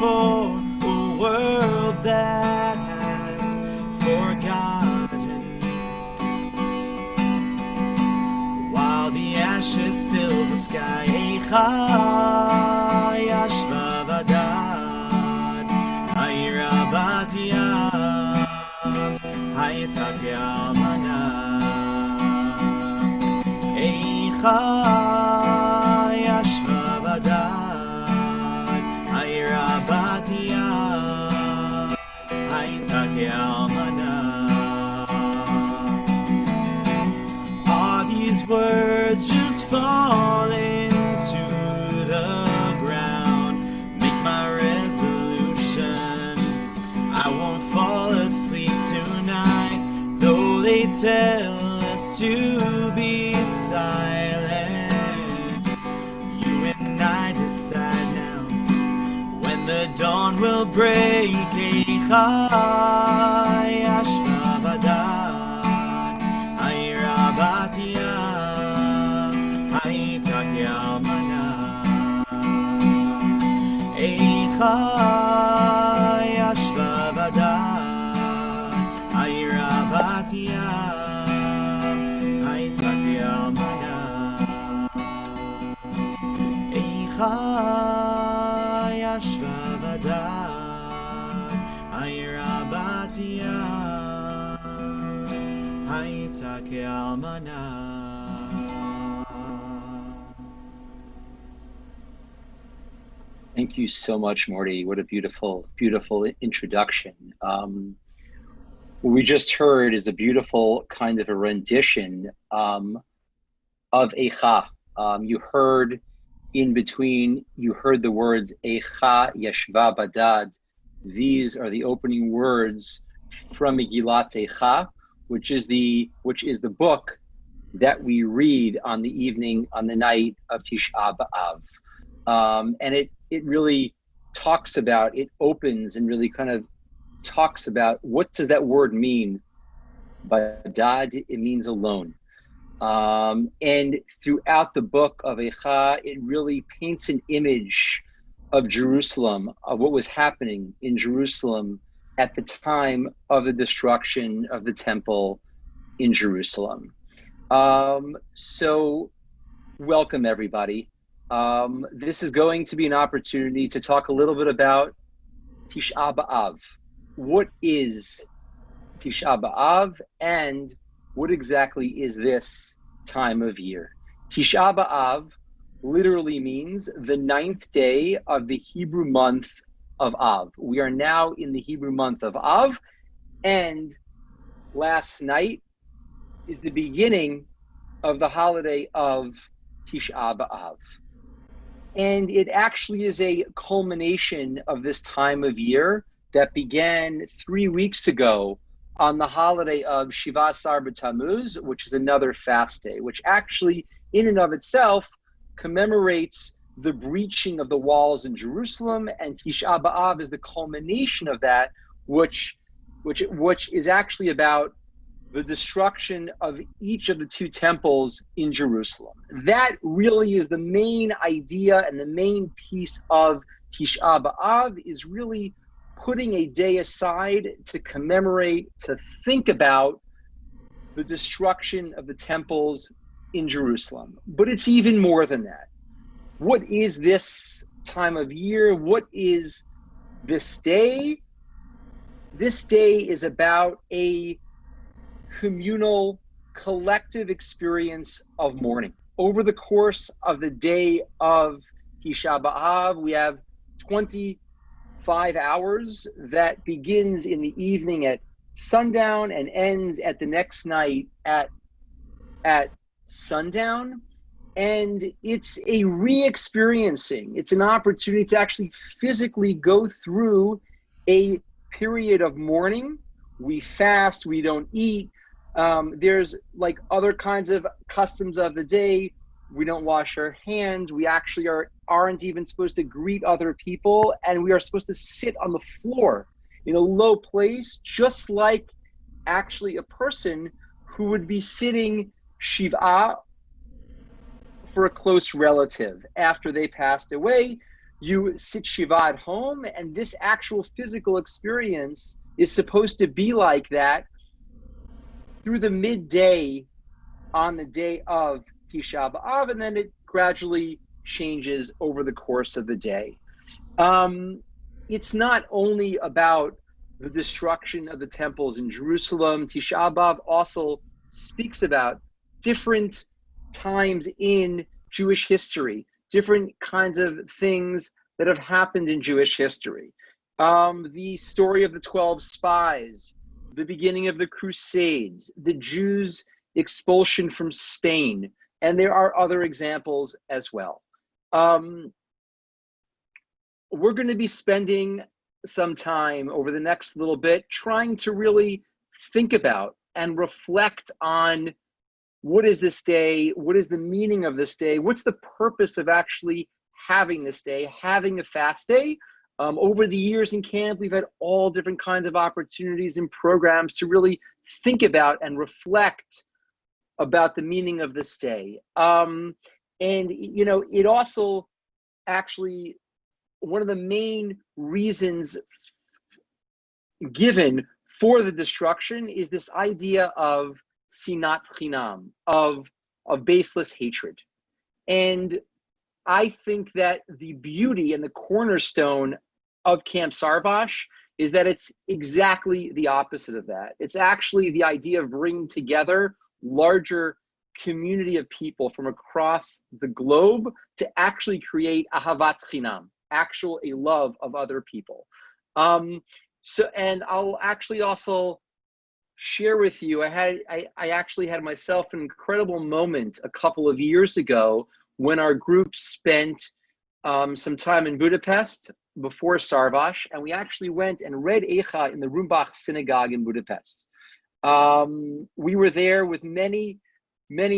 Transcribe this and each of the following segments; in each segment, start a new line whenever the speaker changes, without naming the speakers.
for a world that has forgotten. While the ashes fill the sky, Eicha yashva badad, Hayra batia, Hayitzak yamana. Eicha yashva badad, Hayra batia, Hayitzak yamana. Are these words just fall into the ground? Make my resolution, I won't fall asleep tonight, though they tell us to be silent. You and I decide now when the dawn will break. Eicha yashva badad, Hayra batia, Hayitzak yamana. Eicha yashva badad, Hayra batia, Hayitzak yamana. Eicha yashva badad, Hayra batia, Hayitzak yamana.
Thank you so much, Mordy. What a beautiful, beautiful introduction. What we just heard is a beautiful kind of a rendition of Eicha. You heard in between, you heard the words Eicha Yashva Badad. These are the opening words from Megillat Eicha, which is the book that we read on the night of Tisha B'Av. And it really talks about, it opens and really kind of talks about what does that word mean. Badad, it means alone. And throughout the book of Eicha, it really paints an image of Jerusalem, of what was happening in Jerusalem at the time of the destruction of the temple in Jerusalem. So welcome everybody. This is going to be an opportunity to talk a little bit about Tisha B'Av. What is Tisha B'Av and what exactly is this time of year? Tisha B'Av literally means the 9th day of the Hebrew month of Av. We are now in the Hebrew month of Av, and last night is the beginning of the holiday of Tisha B'Av. And it actually is a culmination of this time of year that began 3 weeks ago on the holiday of Shiva Asar B'Tammuz, which is another fast day, which actually in and of itself commemorates the breaching of the walls in Jerusalem, and Tisha B'Av is the culmination of that, which is actually about the destruction of each of the 2 temples in Jerusalem. That really is the main idea, and the main piece of Tisha B'Av is really putting a day aside to commemorate, to think about the destruction of the temples in Jerusalem. But it's even more than that. What is this time of year? What is this day? This day is about a communal, collective experience of mourning. Over the course of the day of Tisha B'Av, we have 25 hours that begins in the evening at sundown and ends at the next night at sundown. And it's a re-experiencing. It's an opportunity to actually physically go through a period of mourning. We fast, we don't eat. There's like other kinds of customs of the day. We don't wash our hands. We actually aren't even supposed to greet other people. And we are supposed to sit on the floor in a low place, just like actually a person who would be sitting Shiva for a close relative after they passed away. you sit Shiva at home, and this actual physical experience is supposed to be like that through the midday on the day of Tisha B'Av, and then it gradually changes over the course of the day. It's not only about the destruction of the temples in Jerusalem. Tisha B'Av also speaks about different times in Jewish history, different kinds of things that have happened in Jewish history. The story of the 12 spies, the beginning of the Crusades, the Jews' expulsion from Spain, and there are other examples as well. We're going to be spending some time over the next little bit trying to really think about and reflect on what is this day, what is the meaning of this day, what's the purpose of actually having this day, having a fast day. Over the years in camp, we've had all different kinds of opportunities and programs to really think about and reflect about the meaning of this day. And, you know, it also actually, one of the main reasons given for the destruction is this idea of sinat chinam, of baseless hatred. And I think that the beauty and the cornerstone of Camp Sarvash is that it's exactly the opposite of that. It's actually the idea of bringing together larger community of people from across the globe to actually create ahavat chinam, a love of other people. And I'll actually also share with you, I actually had myself an incredible moment a couple of years ago when our group spent some time in Budapest before Sarvash, and we actually went and read Eicha in the Rumbach synagogue in Budapest. We were there with many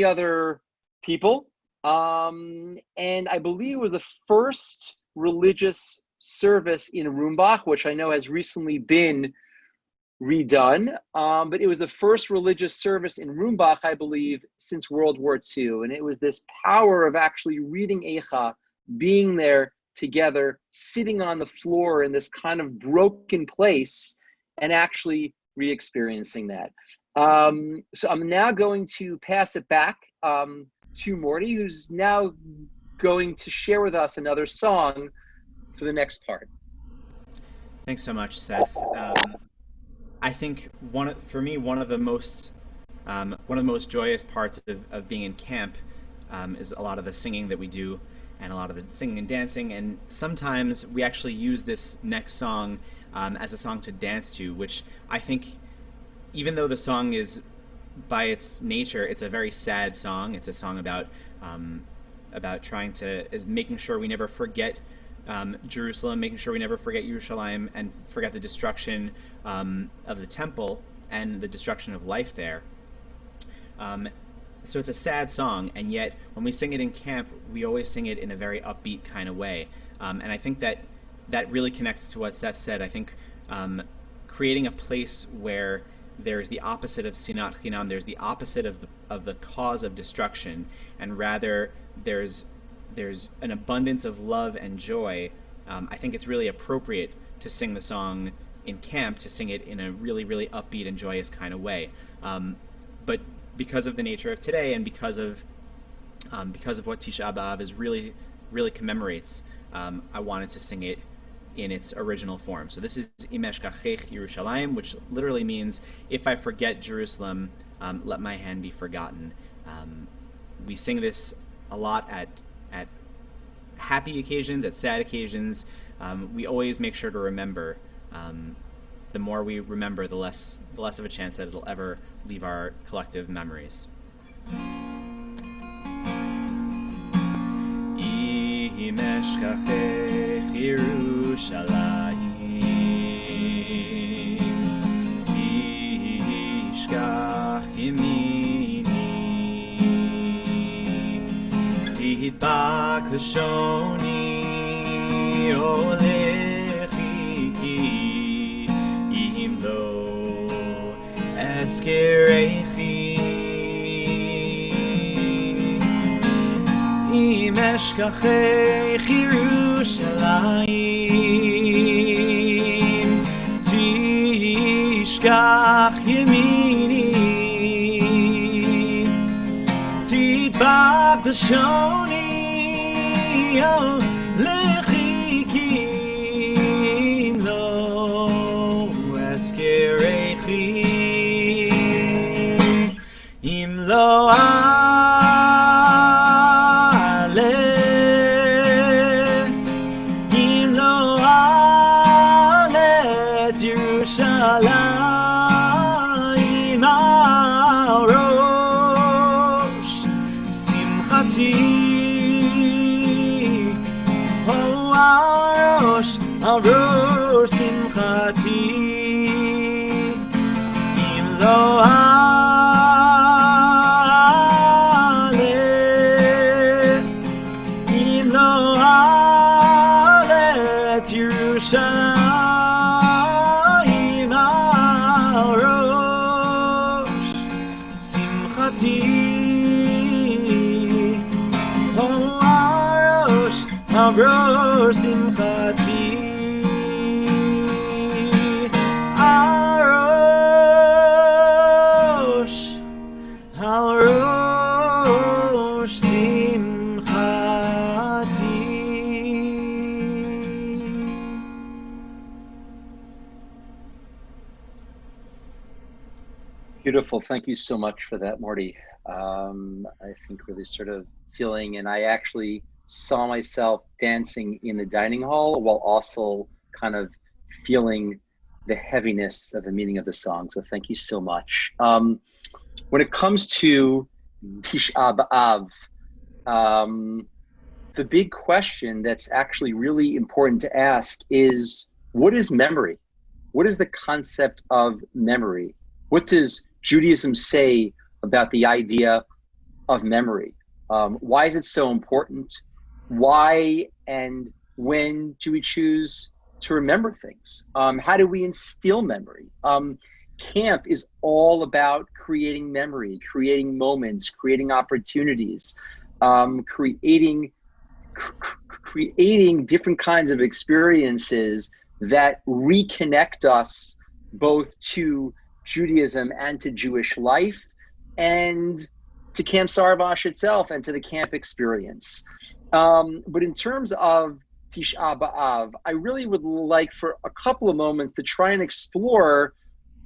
other people, and I believe it was the first religious service in Rumbach, which I know has recently been redone, but it was the first religious service in Rumbach, I believe, since World War II. And it was this power of actually reading Eicha, being there together, sitting on the floor in this kind of broken place, and actually re-experiencing that. So I'm now going to pass it back to Mordy, who's now going to share with us another song for the next part.
Thanks so much, Seth. I think one of the most joyous parts of being in camp is a lot of the singing that we do, and a lot of the singing and dancing. And sometimes we actually use this next song as a song to dance to, which I think, even though the song is, by its nature, it's a very sad song. It's a song about making sure we never forget Jerusalem, making sure we never forget Yerushalayim and forget the destruction of the temple and the destruction of life there. So it's a sad song, and yet when we sing it in camp, we always sing it in a very upbeat kind of way. And I think that really connects to what Seth said. I think creating a place where there's the opposite of sinat chinam, there's the opposite of the cause of destruction, and rather there's an abundance of love and joy. I think it's really appropriate to sing the song in camp, to sing it in a really, really upbeat and joyous kind of way. But because of the nature of today, and because of what Tisha B'Av is really, really commemorates, I wanted to sing it in its original form. So this is Im Eshkachech Yerushalayim, which literally means, if I forget Jerusalem, let my hand be forgotten. We sing this a lot at happy occasions, at sad occasions. We always make sure to remember. The more we remember, the less of a chance that it'll ever leave our collective memories. Im eshkachech Yerushalayim, tishkach yemini, tihidbak lashoni olechi im lo eskerechi. Im אשכחך ירושלים, תשכח ימיני, תדבק לשוני, לחיקי אם לא אזכרכי, אם לא ירושלים על ראש שמחתי, על ראש שמחתי, אם לא אם לא את ירושלים על ראש שמחתי, על ראש שמחתי, על ראש שמחתי.
Beautiful. Thank you so much for that, Mordy. I think really sort of feeling, and I actually saw myself dancing in the dining hall while also kind of feeling the heaviness of the meaning of the song. So thank you so much. When it comes to Tisha B'Av, the big question that's actually really important to ask is, what is memory? What is the concept of memory? What does Judaism say about the idea of memory? Why is it so important? Why and when do we choose to remember things? How do we instill memory? Camp is all about creating memory, creating moments, creating opportunities, creating different kinds of experiences that reconnect us both to Judaism and to Jewish life and to Camp Sarvash itself and to the camp experience. But in terms of Tisha B'Av, I really would like for a couple of moments to try and explore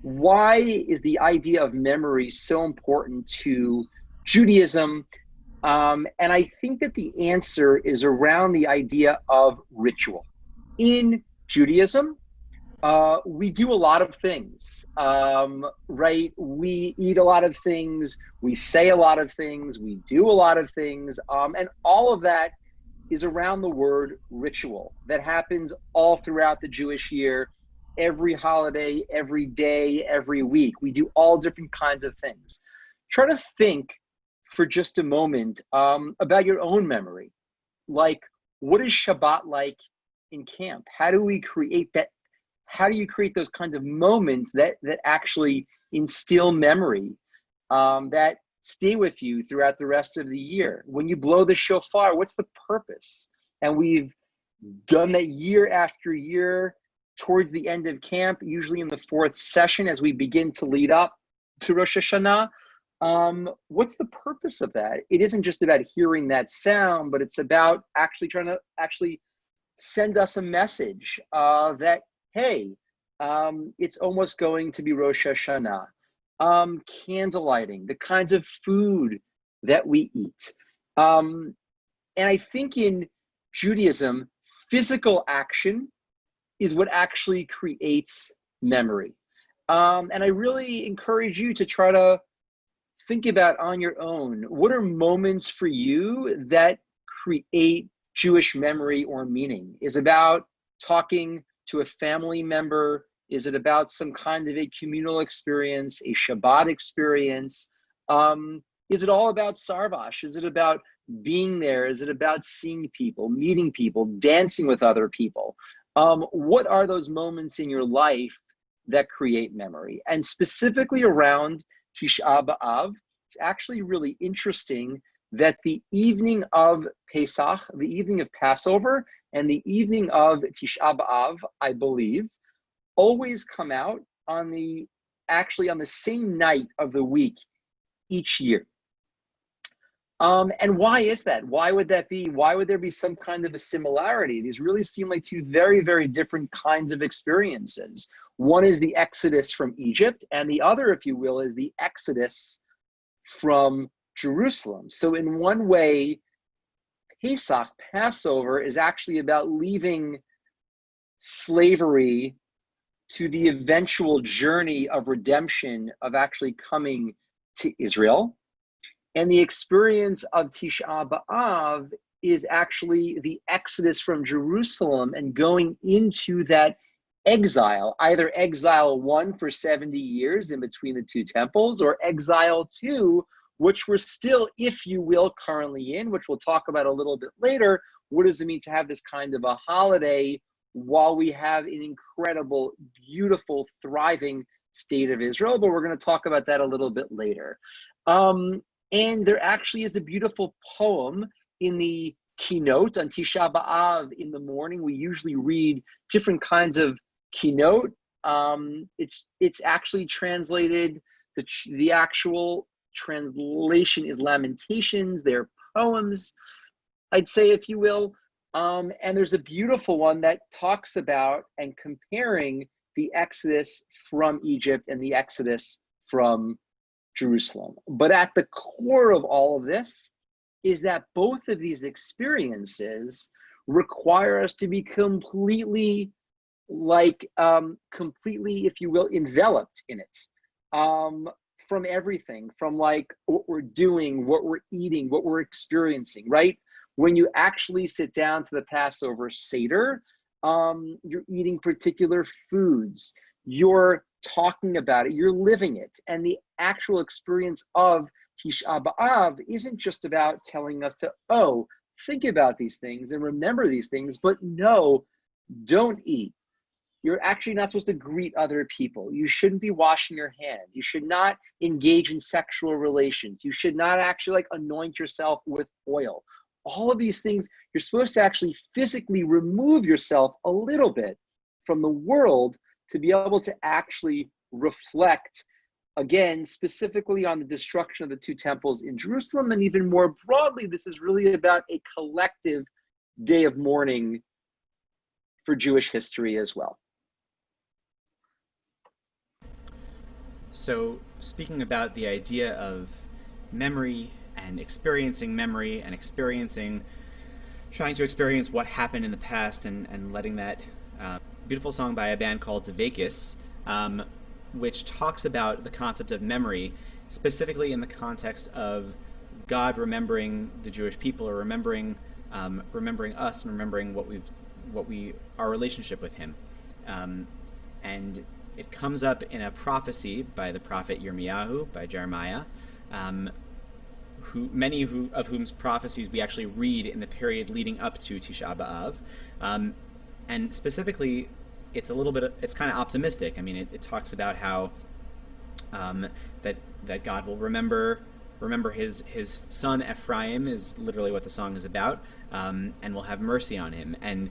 why is the idea of memory so important to Judaism. And I think that the answer is around the idea of ritual. In Judaism, we do a lot of things, right? We eat a lot of things, we say a lot of things, we do a lot of things, and all of that is around the word ritual that happens all throughout the Jewish year, every holiday, every day, every week. We do all different kinds of things. Try to think for just a moment about your own memory. Like, what is Shabbat like in camp? How do we create that? How do you create those kinds of moments that actually instill memory, that stay with you throughout the rest of the year? When you blow the shofar, what's the purpose? And we've done that year after year towards the end of camp, usually in the fourth session as we begin to lead up to Rosh Hashanah. What's the purpose of that? It isn't just about hearing that sound, but it's about actually trying to send us a message that, hey, it's almost going to be Rosh Hashanah. Candlelighting, the kinds of food that we eat. And I think in Judaism, physical action is what actually creates memory. And I really encourage you to try to think about on your own, what are moments for you that create Jewish memory or meaning? Is it about talking to a family member? Is it about some kind of a communal experience, a Shabbat experience? Is it all about Sarvash? Is it about being there? Is it about seeing people, meeting people, dancing with other people? What are those moments in your life that create memory? And specifically around Tisha B'Av, it's actually really interesting that the evening of Pesach, the evening of Passover, and the evening of Tisha B'Av, I believe, always come out on the same night of the week each year. And why is that? Why would that be? Why would there be some kind of a similarity? These really seem like two very, very different kinds of experiences. One is the exodus from Egypt, and the other, if you will, is the exodus from Jerusalem. So in one way, Pesach, Passover, is actually about leaving slavery to the eventual journey of redemption, of actually coming to Israel. And the experience of Tisha B'Av is actually the exodus from Jerusalem and going into that exile, either exile 1 for 70 years in between the two temples, or exile 2, which we're still, if you will, currently in, which we'll talk about a little bit later. What does it mean to have this kind of a holiday while we have an incredible, beautiful, thriving state of Israel? But we're going to talk about that a little bit later. And there actually is a beautiful poem in the keynote on Tisha B'Av in the morning. We usually read different kinds of keynote. It's actually translated, the actual translation is Lamentations. They're poems, I'd say, if you will. And there's a beautiful one that talks about and comparing the exodus from Egypt and the exodus from Jerusalem. But at the core of all of this is that both of these experiences require us to be completely, if you will, enveloped in it. From everything, from like what we're doing, what we're eating, what we're experiencing, right? When you actually sit down to the Passover Seder, you're eating particular foods, you're talking about it, you're living it. And the actual experience of Tisha B'Av isn't just about telling us to, think about these things and remember these things, but no, don't eat. You're actually not supposed to greet other people. You shouldn't be washing your hands. You should not engage in sexual relations. You should not actually anoint yourself with oil. All of these things, you're supposed to actually physically remove yourself a little bit from the world to be able to actually reflect, again, specifically on the destruction of the two temples in Jerusalem. And even more broadly, this is really about a collective day of mourning for Jewish history as well.
So, speaking about the idea of memory and experiencing trying to experience what happened in the past and letting that beautiful song by a band called Dvekis, which talks about the concept of memory, specifically in the context of God remembering the Jewish people, or remembering us and remembering our relationship with Him, and it comes up in a prophecy by the prophet Yirmiyahu, by Jeremiah, many of whom's prophecies we actually read in the period leading up to Tisha B'Av, and specifically, it's kind of optimistic. I mean, it talks about how that God will remember his son Ephraim, is literally what the song is about, and will have mercy on him. And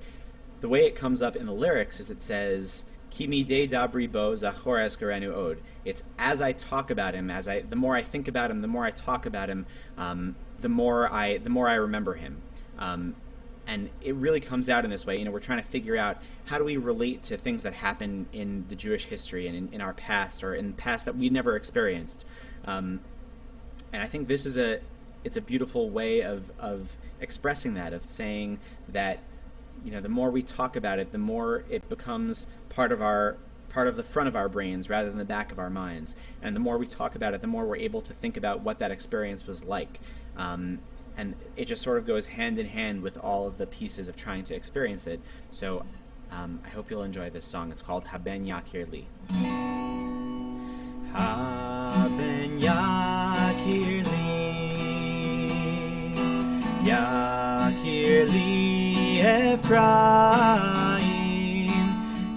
the way it comes up in the lyrics is it says, Ki midei dabri bo zachor eskarenu od. It's as I talk about him, the more I think about him, the more I talk about him, the more I remember him. And it really comes out in this way. We're trying to figure out, how do we relate to things that happen in the Jewish history and in our past, or in the past that we never experienced. And I think this is a beautiful way of expressing that, of saying that, the more we talk about it, the more it becomes part of the front of our brains rather than the back of our minds. And the more we talk about it, the more we're able to think about what that experience was like. And it just sort of goes hand in hand with all of the pieces of trying to experience it. So I hope you'll enjoy this song. It's called Haben Yakir Li. Haben Yakir Li, Yakir Li Ephraim,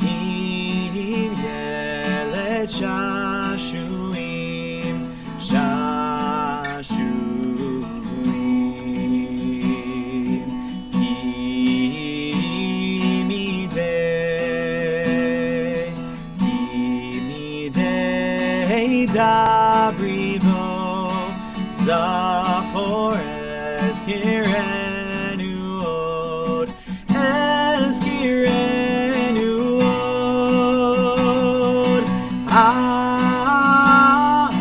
Im Yeled Shashuim, Shashuim. dabrivo zachor eskirenu od eskirenu od al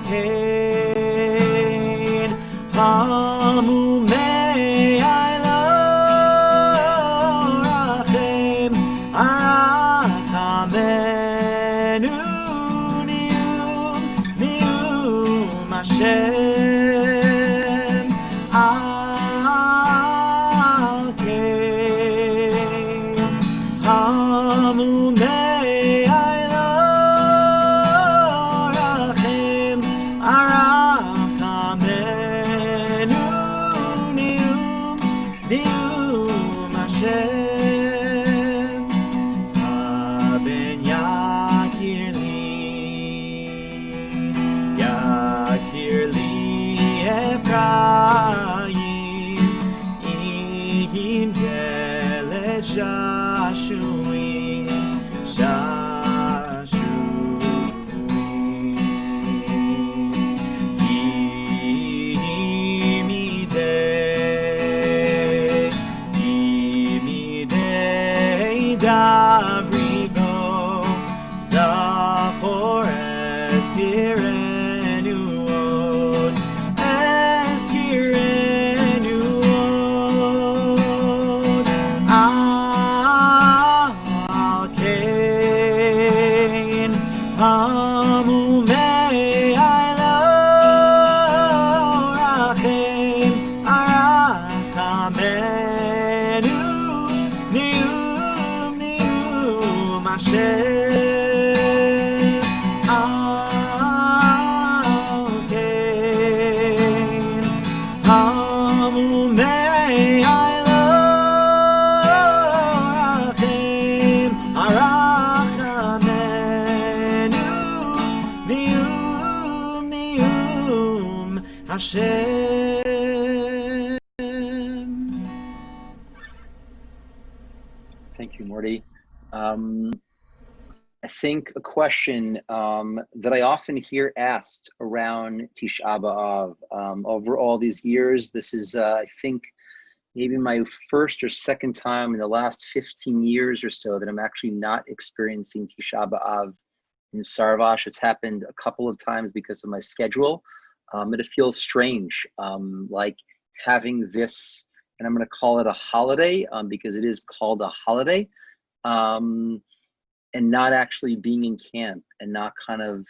kain hamumei ilo rachem arachamenu nium Hashem al kain hamumei ilo rachem arachamenu nium Hashem ben yakir li Ephraim ihim yelet shashuim dabrivo zachor eskirenu od eskirenu od al kain hamumei ilo rachem arachamenu nium Hashem al kain hamumei ilo rachem arachamenu nium Hashem.
Thank you, Mordy. I think a question that I often hear asked around Tisha B'Av over all these years. This is, I think, maybe my first or second time in the last 15 years or so that I'm actually not experiencing Tisha B'Av in Sarvash. It's happened a couple of times because of my schedule, but it feels strange, like having this, and I'm going to call it a holiday because it is called a holiday. And not actually being in camp and not kind of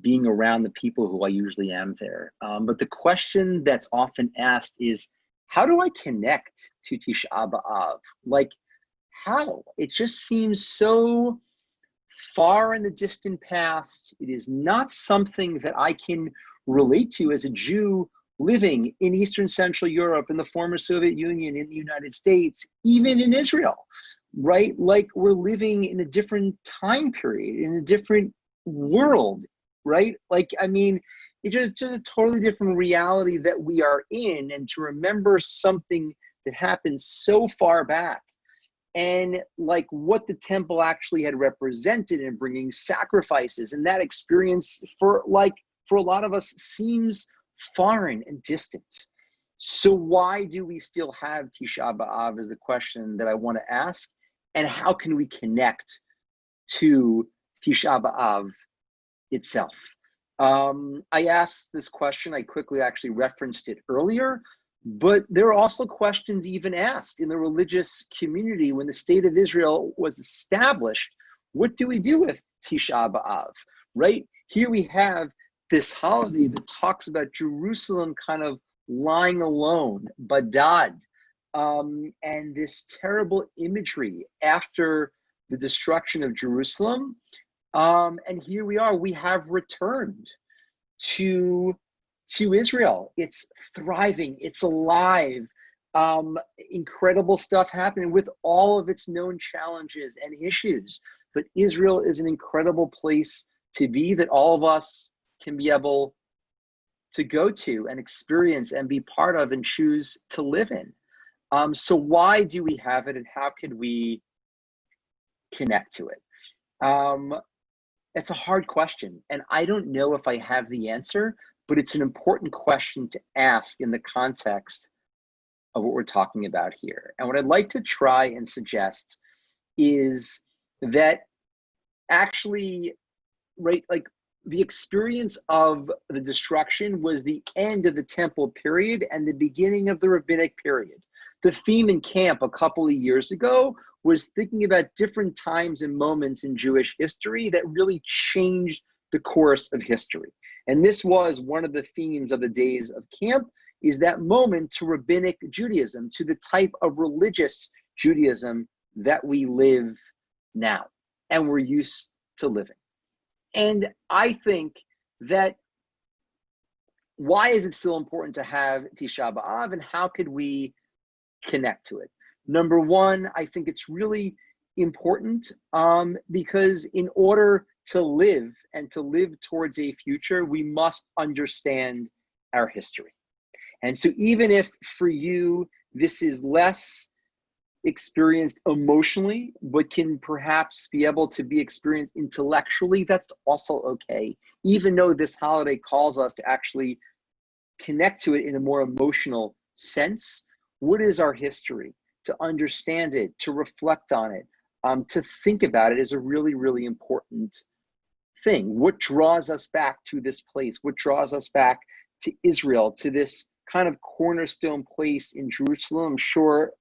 being around the people who I usually am there. But the question that's often asked is, how do I connect to Tisha B'Av? Like, how? It just seems so far in the distant past. It is not something that I can relate to as a Jew living in Eastern Central Europe, in the former Soviet Union, in the United States, even in Israel. Right? Like we're living in a different time period, in a different world, right? Like, I mean, it's just a totally different reality that we are in, and to remember something that happened so far back and like what the temple actually had represented in bringing sacrifices, and that experience for a lot of us seems foreign and distant. So why do we still have Tisha B'Av is the question that I want to ask. And how can we connect to Tisha B'Av itself? I asked this question, I quickly actually referenced it earlier, but there are also questions even asked in the religious community when the state of Israel was established. What do we do with Tisha B'Av, right? Here we have this holiday that talks about Jerusalem kind of lying alone, badad, and this terrible imagery after the destruction of Jerusalem. And here we are, we have returned to Israel. It's thriving, it's alive, incredible stuff happening with all of its known challenges and issues. But Israel is an incredible place to be that all of us can be able to go to and experience and be part of and choose to live in. So why do we have it, and how can we connect to it? It's a hard question, and I don't know if I have the answer, but it's an important question to ask in the context of what we're talking about here. And what I'd like to try and suggest is that actually, right, like the experience of the destruction was the end of the temple period and the beginning of the rabbinic period. The theme in camp a couple of years ago was thinking about different times and moments in Jewish history that really changed the course of history. And this was one of the themes of the days of camp, is that moment to rabbinic Judaism, to the type of religious Judaism that we live now and we're used to living. And I think that why is it still important to have Tisha B'Av, and how could we connect to it? Number one, I think it's really important because in order to live and to live towards a future, we must understand our history. And so even if for you, this is less experienced emotionally, but can perhaps be able to be experienced intellectually, that's also okay. Even though this holiday calls us to actually connect to it in a more emotional sense, what is our history? To understand it, to reflect on it, to think about it is a really, really important thing. What draws us back to this place? What draws us back to Israel, to this kind of cornerstone place in Jerusalem? I'm sure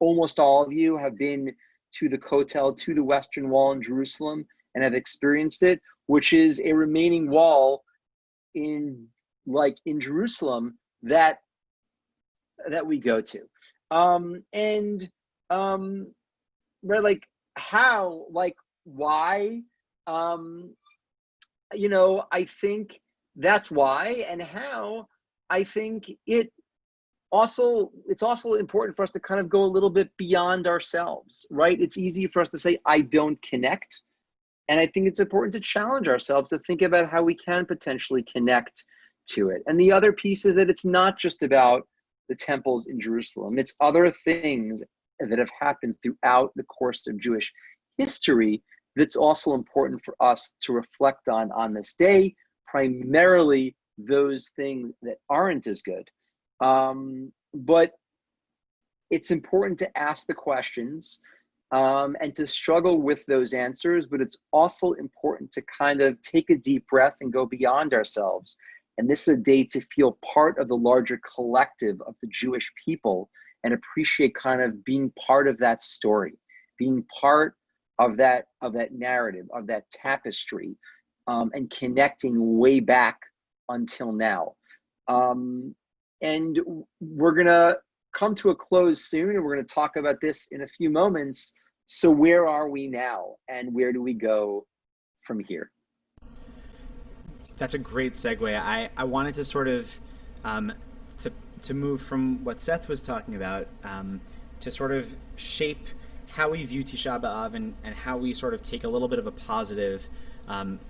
almost all of you have been to the Kotel, to the Western Wall in Jerusalem, and have experienced it, which is a remaining wall in Jerusalem that we go to. Right, like how, like why, I think that's why, and how I think it's also important for us to kind of go a little bit beyond ourselves, right? It's easy for us to say, I don't connect. And I think it's important to challenge ourselves to think about how we can potentially connect to it. And the other piece is that it's not just about the temples in Jerusalem. It's other things that have happened throughout the course of Jewish history that's also important for us to reflect on this day, primarily those things that aren't as good. But it's important to ask the questions and to struggle with those answers, but it's also important to kind of take a deep breath and go beyond ourselves. And this is a day to feel part of the larger collective of the Jewish people and appreciate kind of being part of that story, being part of that narrative, of that tapestry, and connecting way back until now. And we're gonna come to a close soon, and we're gonna talk about this in a few moments. So where are we now, and where do we go from here?
That's a great segue. I wanted to sort of to move from what Seth was talking about to sort of shape how we view Tisha B'Av and how we sort of take a little bit of a positive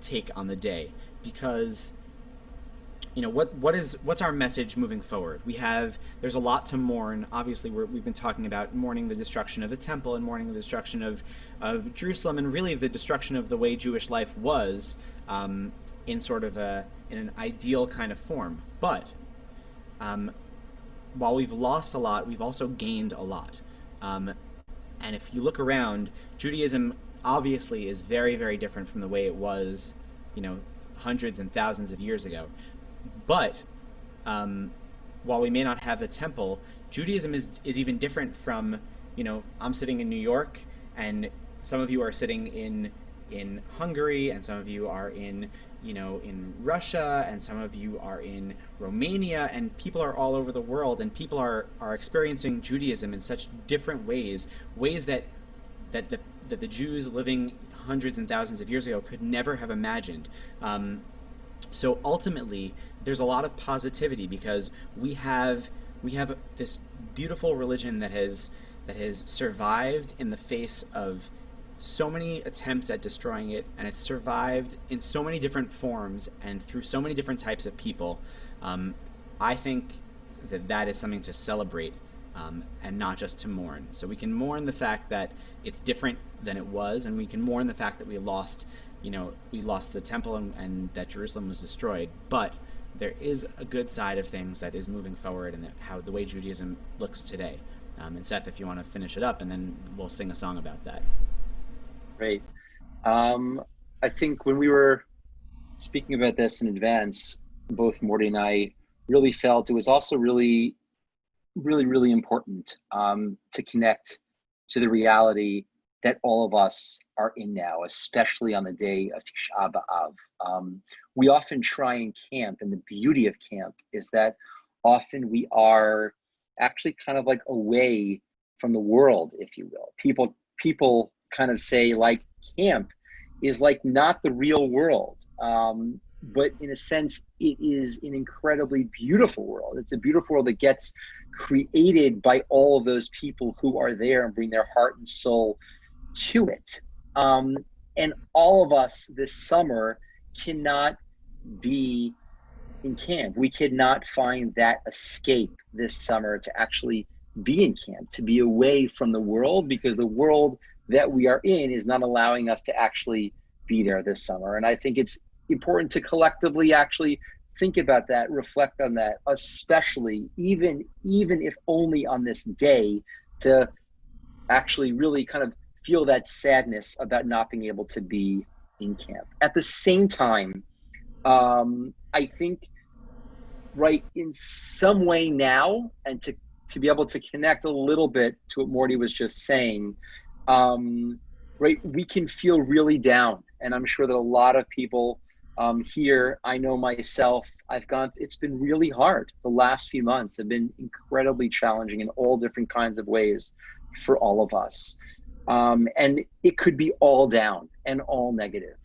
take on the day, because what's our message moving forward? There's a lot to mourn. Obviously, we've been talking about mourning the destruction of the temple and mourning the destruction of Jerusalem, and really the destruction of the way Jewish life was in sort of in an ideal kind of form. But while we've lost a lot, we've also gained a lot. And if you look around, Judaism obviously is very, very different from the way it was, hundreds and thousands of years ago. But while we may not have a temple, Judaism is even different from, I'm sitting in New York, and some of you are sitting in Hungary, and some of you are in Russia, and some of you are in Romania, and people are all over the world, and people are experiencing Judaism in such different ways that the Jews living hundreds and thousands of years ago could never have imagined. So ultimately, there's a lot of positivity because we have this beautiful religion that has survived in the face of so many attempts at destroying it, and it's survived in so many different forms and through so many different types of people. I think that is something to celebrate and not just to mourn. So we can mourn the fact that it's different than it was, and we can mourn the fact that we lost, we lost the temple, and that Jerusalem was destroyed. But there is a good side of things that is moving forward, and how the way Judaism looks today. And Seth, if you want to finish it up, and then we'll sing a song about that.
Great. I think when we were speaking about this in advance, both Mordy and I really felt it was also really, really, really important to connect to the reality that all of us are in now, especially on the day of Tisha B'Av. We often try in camp, and the beauty of camp is that often we are actually kind of like away from the world, if you will. People kind of say like camp is like not the real world. But in a sense, it is an incredibly beautiful world. It's a beautiful world that gets created by all of those people who are there and bring their heart and soul to it. And all of us this summer cannot be in camp. We cannot find that escape this summer to actually be in camp, to be away from the world, because the world that we are in is not allowing us to actually be there this summer. And I think it's important to collectively actually think about that, reflect on that, especially even if only on this day, to actually really kind of feel that sadness about not being able to be in camp. At the same time, I think, right, in some way now, and to be able to connect a little bit to what Mordy was just saying, right, we can feel really down. And I'm sure that a lot of people here, I know myself, it's been really hard. The last few months have been incredibly challenging in all different kinds of ways for all of us. And it could be all down and all negative.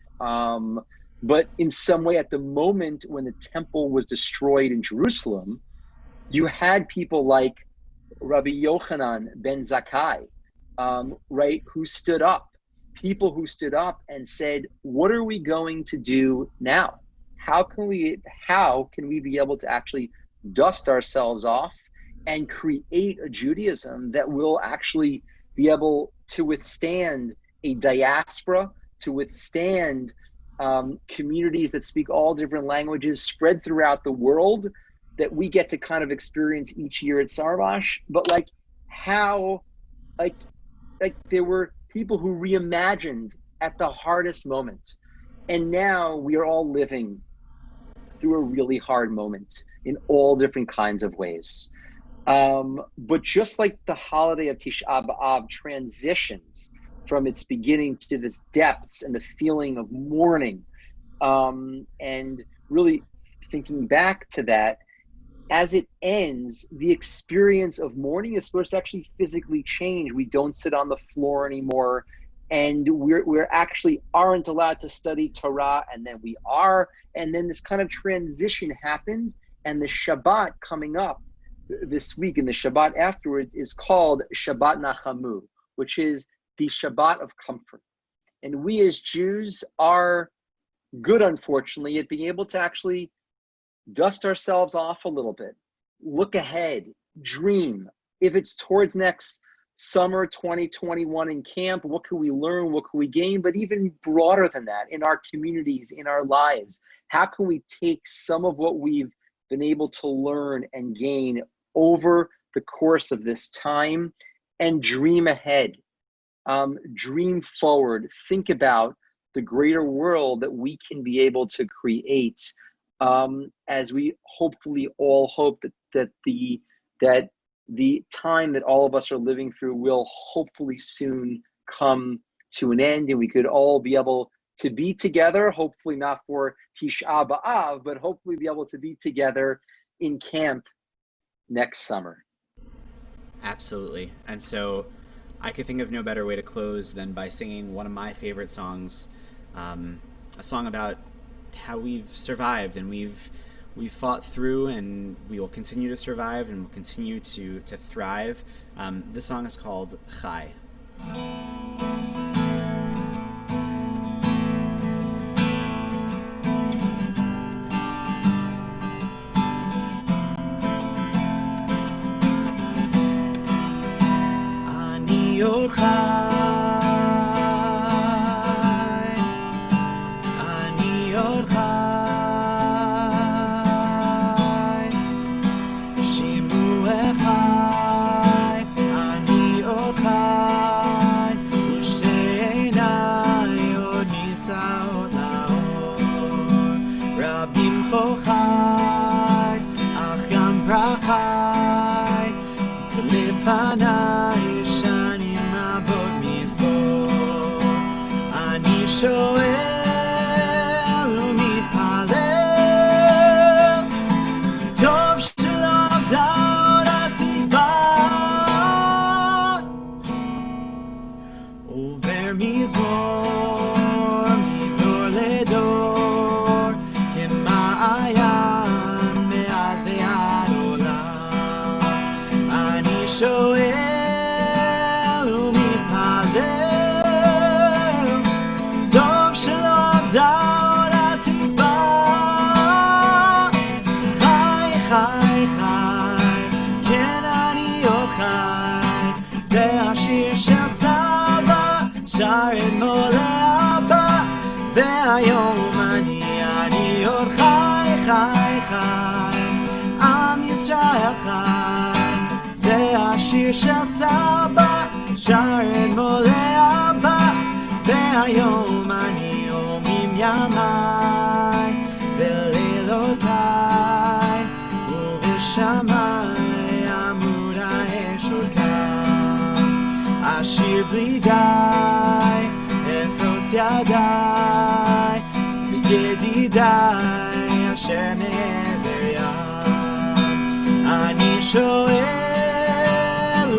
But in some way, at the moment when the temple was destroyed in Jerusalem, you had people like Rabbi Yochanan ben Zakkai, right, who stood up. People who stood up and said, what are we going to do now? How can we be able to actually dust ourselves off and create a Judaism that will actually be able to withstand a diaspora, to withstand communities that speak all different languages spread throughout the world that we get to kind of experience each year at Sarvash? But like how, like there were people who reimagined at the hardest moment. And now we are all living through a really hard moment in all different kinds of ways. But just like the holiday of Tisha B'Av transitions from its beginning to this depths and the feeling of mourning, and really thinking back to that, as it ends, the experience of mourning is supposed to actually physically change. We don't sit on the floor anymore, and we're actually aren't allowed to study Torah, and then we are, and then this kind of transition happens, and the Shabbat coming up this week and the Shabbat afterwards is called Shabbat Nachamu, which is the Shabbat of comfort. And we as Jews are good, unfortunately, at being able to actually dust ourselves off a little bit, look ahead, dream. If it's towards next summer 2021 in camp, what can we learn? What can we gain? But even broader than that, in our communities, in our lives, how can we take some of what we've been able to learn and gain over the course of this time and dream ahead, dream forward, think about the greater world that we can be able to create, as we hopefully all hope that the time that all of us are living through will hopefully soon come to an end, and we could all be able to be together, hopefully not for Tisha B'Av, but hopefully be able to be together in camp next summer.
Absolutely. And so I could think of no better way to close than by singing one of my favorite songs, a song about how we've survived and we've fought through, and we will continue to survive and will continue to thrive. This song is called Chai. Ani ochai עוד חי, שימוע חי, אני עוד חי, ושתי עיניי עוד נישאות לאור, רבים חוכי, אך גם פרחי, לפניי שנים רבות מספור, אני שואל ומתפלל, טוב שלא אבדה עוד התקווה, עובר מזמור מדור לדור, כמעיין מאז ועד עולם, אני שואל ומתפלל, טוב שלא אבדה עוד התקווה, חי חי חי, כן אני עוד חי, זה השיר של סבא, שר אתמול לאבא, והיום אני עוד חי חי חי, עם ישראל חי, זה השיר של סבא, שר אתמול לאבא, והיום אני יומים ימיי ולילותיי, ובשמיים עמוד האש עוד קם, אשיר בלי די, אפרוס ידיי וידידיי אשר מעבר ים, אני שואל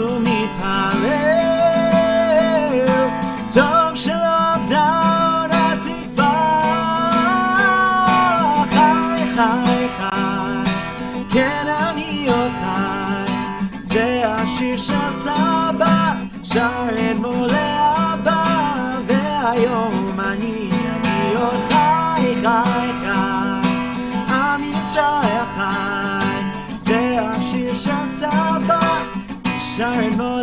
ומתפלל, טוב שלא אבדה עוד התקווה, חי חי חי, כן אני עוד חי, זה השיר של סבא, שר אתמול לאבא, והיום אני עוד חי חי חי, עם ישראל חי, זה השיר של סבא, שר אתמול